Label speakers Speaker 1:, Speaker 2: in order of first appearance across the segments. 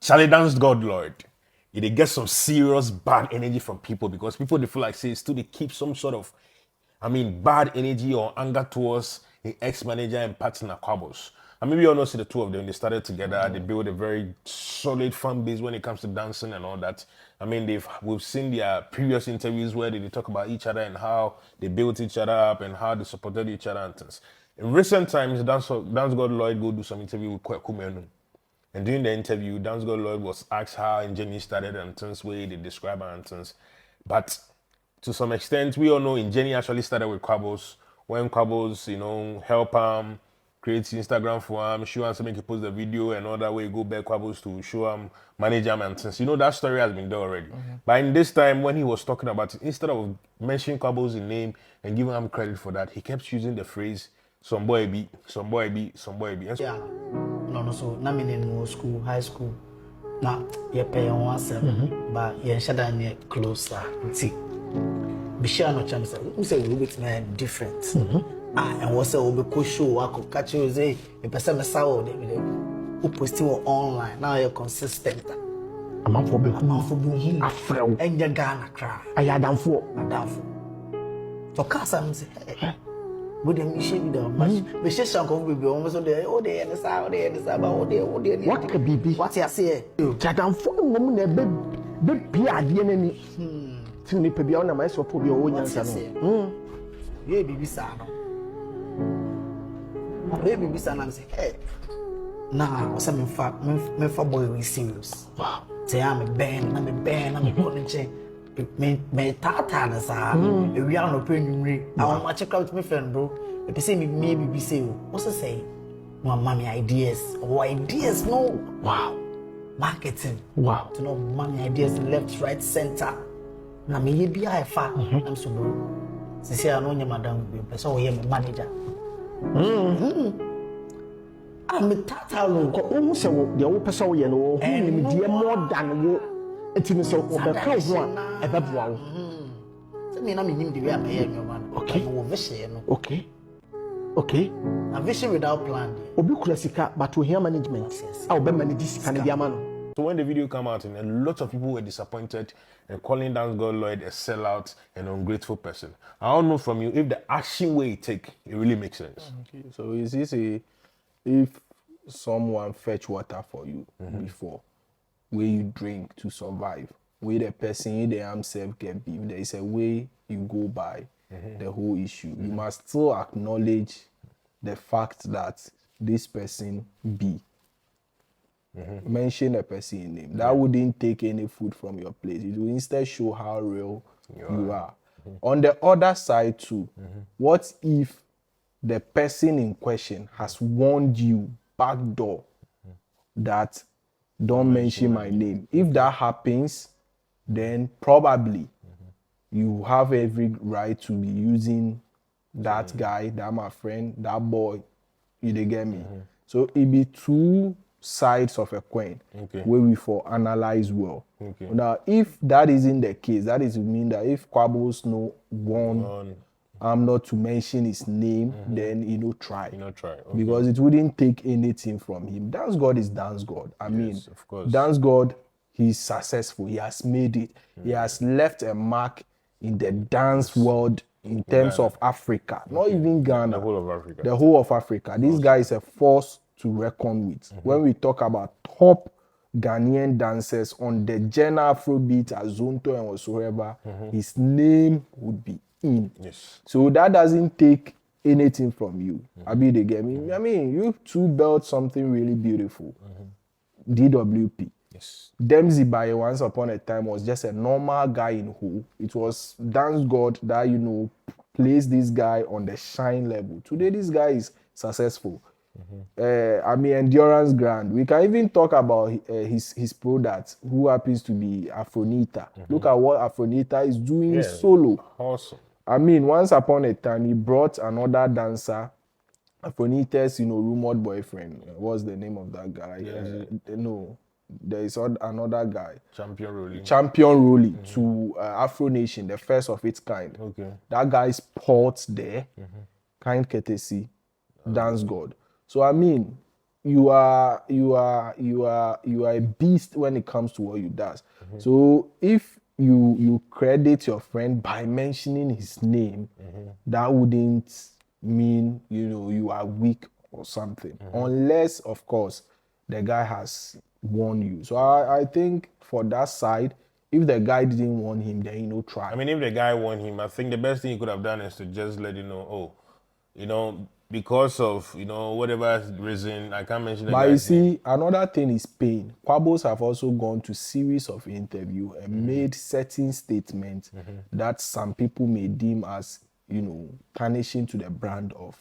Speaker 1: Charlie Dancegod Lloyd. They get some serious bad energy from people because people they feel like say still they keep some sort of bad energy or anger towards the ex-manager and partner Quables. And maybe you all know see the two of them. They started together. They built a very solid fan base when it comes to dancing and all that. We've seen their previous interviews where they talk about each other and how they built each other up and how they supported each other and things. In recent times, Dancegod Lloyd go do some interview with Kwame. And during the interview, Dancegod Lloyd was asked how Jenny started and things way they describe her and things. But to some extent, we all know Jenny actually started with Quables. When Quables, help him, create Instagram for him, show him to make he post the video and all that way, go back Quables to show him, manage him and things. That story has been done already. But in this time, when he was talking about it, instead of mentioning Quables in name and giving him credit for that, he kept using the phrase, some boy be.
Speaker 2: Yeah. No, so na me in school, high school. Na ye pay on one but ye shada near closer. See, be sure no chance. We say we bit na different. And what say we be show I could catch you say a person saw them. Who post you online now you're consistent.
Speaker 3: I'm out for be afraid.
Speaker 2: And you Ghana cry.
Speaker 3: I had done for.
Speaker 2: For casa, say, with them, she be done. But she shall come with you almost all day, and the side, what
Speaker 3: could be?
Speaker 2: What you say?
Speaker 3: Chadam for a woman, a big Pia, the enemy. To me, Pabiana, my so for your own answer.
Speaker 2: Baby, Baby, son, I'm saying, hey, now, some in fact, me for boy, we serious.
Speaker 3: Wow.
Speaker 2: Say, I'm a band, I'm a calling chain. Me tata sa we are no penny I want to check out my friend bro if you say me maybe be say what's to say no mommy ideas no
Speaker 3: wow
Speaker 2: marketing
Speaker 3: wow
Speaker 2: to know mommy ideas left right center na me be I fa I'm so bro say I know your madam be person we my manager I'm a tata no
Speaker 3: who say the person we know who me more than you. It's in so over one a babuao.
Speaker 2: So me na me nim the way I hear your man.
Speaker 3: Okay. Okay.
Speaker 2: A vision without plan.
Speaker 3: Obi kurasika but we hear management. I'll be manage this kind of man.
Speaker 1: So when the video came out, and a lot of people were disappointed and calling Dancegod Lloyd a sellout and ungrateful person. I don't know from you if the action way you take, it really makes sense.
Speaker 4: Okay. So is this if someone fetch water for you before? Where you drink to survive, where the person they himself get beef, there is a way you go by the whole issue. You must still acknowledge the fact that this person be. Mention a person in name. That wouldn't take any food from your plate. It will instead show how real you are. On the other side too, what if the person in question has warned you backdoor that don't mention my name? If that happens, then probably you have every right to be using that guy, that my friend, that boy. You dey get me? So it be two sides of a coin where we for analyze well. Now, if that isn't the case, that is to mean that if Quables no one I'm not to mention his name, then try.
Speaker 1: Okay.
Speaker 4: Because it wouldn't take anything from him. Dancegod is Dancegod. I mean,
Speaker 1: of course.
Speaker 4: Dancegod, he's successful. He has made it. He has left a mark in the dance world in terms of Africa. Not even Ghana.
Speaker 1: The whole of Africa.
Speaker 4: The whole of Africa. This guy is a force to reckon with. When we talk about top Ghanaian dancers on the general Afrobeat, Azonto and whatsoever, his name would be in.
Speaker 1: Yes.
Speaker 4: So that doesn't take anything from you. Abi, they get me? I mean, you two built something really beautiful. DWP.
Speaker 1: Yes.
Speaker 4: Dempsey by once upon a time was just a normal guy in who. It was Dancegod that, placed this guy on the shine level. Today, this guy is successful. Endurance Grand. We can even talk about his product, who happens to be Afronita. Look at what Afronita is doing solo.
Speaker 1: Awesome.
Speaker 4: Once upon a time, he brought another dancer, Afronita's, rumored boyfriend. What's the name of that guy? No, there is another guy. Champion Rolly to Afro Nation, the first of its kind.
Speaker 1: Okay.
Speaker 4: That guy's port there, kind courtesy, Dancegod. So you are a beast when it comes to what you does. So if you credit your friend by mentioning his name, that wouldn't mean you are weak or something, unless of course the guy has warned you. So I think for that side, if the guy didn't warn him, then try.
Speaker 1: I mean, if the guy warned him, I think the best thing he could have done is to just let him know, because of whatever reason, I can't mention the
Speaker 4: But you
Speaker 1: guy's name.
Speaker 4: see, another thing is pain. Quables have also gone to series of interview and made certain statements that some people may deem as tarnishing to the brand of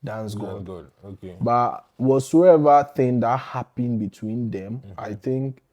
Speaker 4: Dancegod.
Speaker 1: Good. Okay.
Speaker 4: But whatsoever thing that happened between them, I think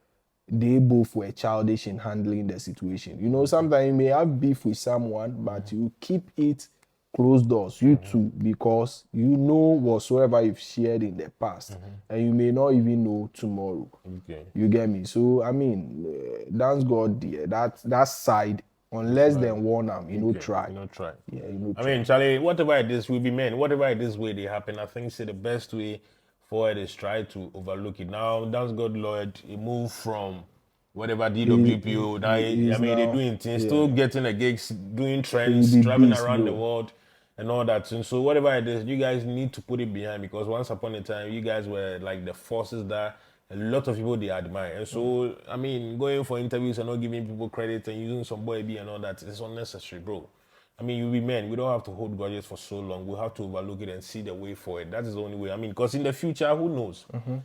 Speaker 4: they both were childish in handling the situation. Sometimes you may have beef with someone, but you keep it closed doors, you two, because whatsoever you've shared in the past, and you may not even know tomorrow.
Speaker 1: Okay.
Speaker 4: You get me? So I mean, Dancegod, that side, unless they warn them, try.
Speaker 1: Try.
Speaker 4: Yeah,
Speaker 1: I mean, Charlie, whatever it is, we be men. Whatever it is, way they happen, I think the best way forward is try to overlook it. Now, Dancegod Lloyd, he moved from whatever DWPO. They're doing things, still getting the gigs, doing trends, traveling around the world, and all that. And so, whatever it is, you guys need to put it behind, because once upon a time, you guys were like the forces that a lot of people they admire. And so, I mean, going for interviews and not giving people credit and using some boy B and all that is unnecessary, bro. I mean, you be men. We don't have to hold grudges for so long. We have to overlook it and see the way forward. That is the only way. I mean, because in the future, who knows?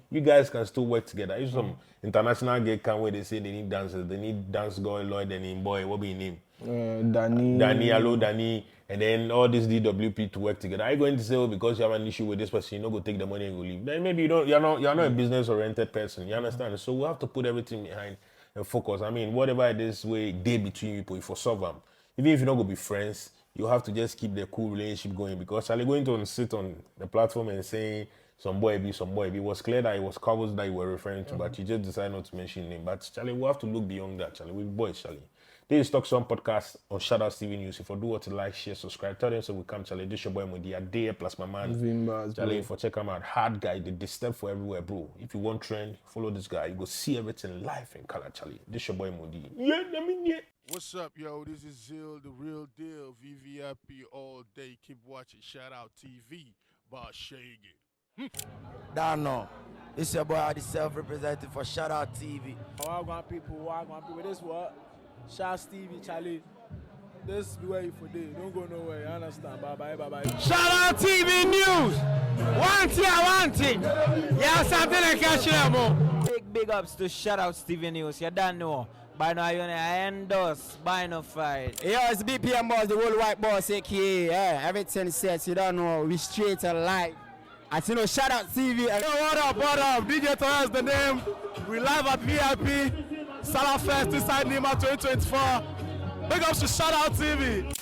Speaker 1: You guys can still work together. If some international gay come where they say they need dancers, they need Dancegod Lloyd and him boy, what be his name? Danny, and then all this DWP to work together. Are you going to say, because you have an issue with this person, you're not going to take the money and you leave? Then maybe you're not a business-oriented person. You understand? So we have to put everything behind and focus. I mean, whatever it is, way day between people, if you solve them. Even if you're not going to be friends, you have to just keep the cool relationship going, because Charlie going to sit on the platform and saying some boy be, it was clear that it was Quables that you were referring to, but you just decided not to mention him. But Charlie, we have to look beyond that, Charlie. We're boys, Charlie. This is Talk Some Podcast on Shadout TV News. If you do what to like, share, subscribe, tell them so we come, Charlie. This your boy Mudi Ade plus my man
Speaker 4: Zimbas,
Speaker 1: Charlie. For check him out, hard guy, the step for everywhere, bro. If you want trend, follow this guy. You go see everything live in color, Charlie. This your boy Mudi. Yeah.
Speaker 5: What's up, yo? This is Zill, the real deal. VVIP all day. Keep watching Shadout TV. Boss Shaggy.
Speaker 6: Dano. It's your boy, the self-representative for Shadout TV.
Speaker 7: Wagwan people. This what? Shadout TV, Charlie. This be where you for day. Don't go nowhere. You understand? Bye.
Speaker 8: Shadout TV News. One thing. Yeah, something I catch you more.
Speaker 6: Big ups to Shadout TV News. You don't know. By now, you endorse, by no fight.
Speaker 8: Yo, it's BPM boss, the worldwide boss, aka. Yeah, everything says, you don't know, we straight and live. As you know, Shadout TV. Yo, what up? DJ Torres, the name. We live at VIP. Salah Fest, inside Nima 2024. Big ups to Shadout TV.